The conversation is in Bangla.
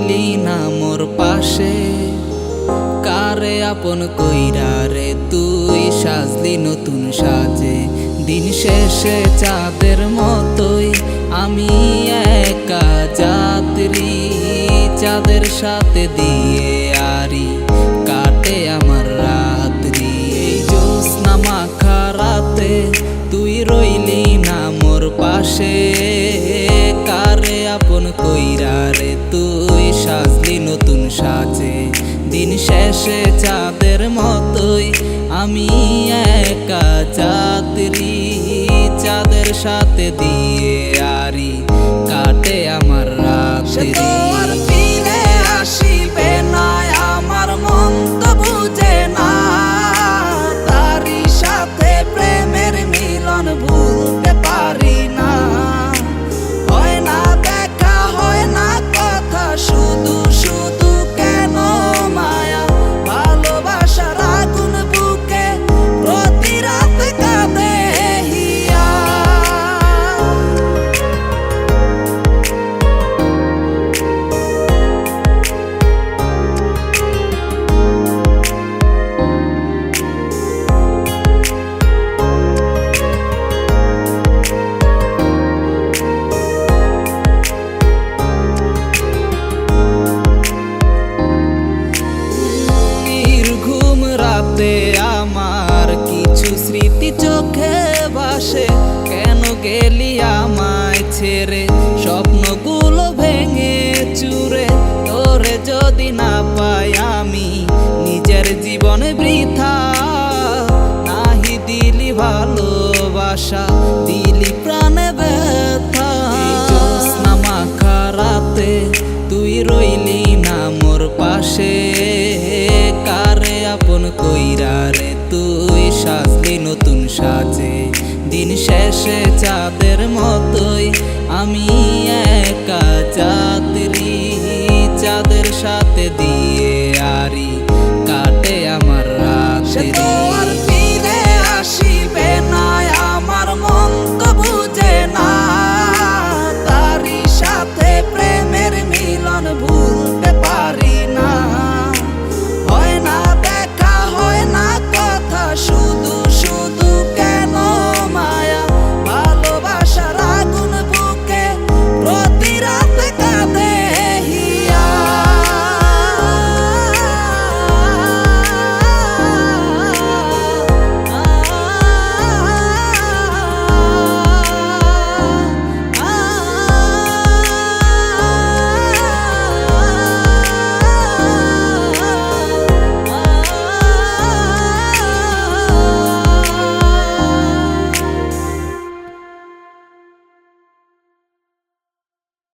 রইলি না মোর পাশে, কারে আপন কইরা রে তুই সাজলি নতুন সাজে। দিন শেষে চাঁদের মতোই আমি একা যাত্রী, চাঁদের সাথে দিয়ে আরি কাটে আমার রাত্রি। এই জ্যোৎস্না মাখা রাতে তুই রইলি না মোর পাশে, কারে আপন কইরা রে তুই সাজলি নতুন সাজে। দিন শেষে চাঁদের মতোই আমি একা যাত্রী, চাঁদের সাথে দিয়ে আরি কাটে আমার রাত্রি। ফিরে আসিবে না আমার মন তো বুঝে না, তারি সাথে প্রেমের মিলন ভুলতে পারি না। হয় না দেখা হয় না কথা, শুধু শুধু কেন মায়া, ভালোবাসার আগুন বুকে প্রতি রাত কাঁদে হিয়া। আমার কিছু স্মৃতি চোখে ভাসে, কেন গেলি আমায় ছেড়ে, স্বপ্নগুলো ভেঙে চুরে। তোরে যদি না পাই আমি নিজের জীবনে বৃথা, নাহি দিলি ভালোবাসা দিলি প্রাণে ব্যথা। জ্যোৎস্না মাখা রাতে তুই রইলি না মোর পাশে, কারে আপন কইরা রে তুই সাজলি নতুন সাজে। দিন শেষে চাঁদের মতোই আমি একা যাত্রী, চাঁদের সাথে দিয়ে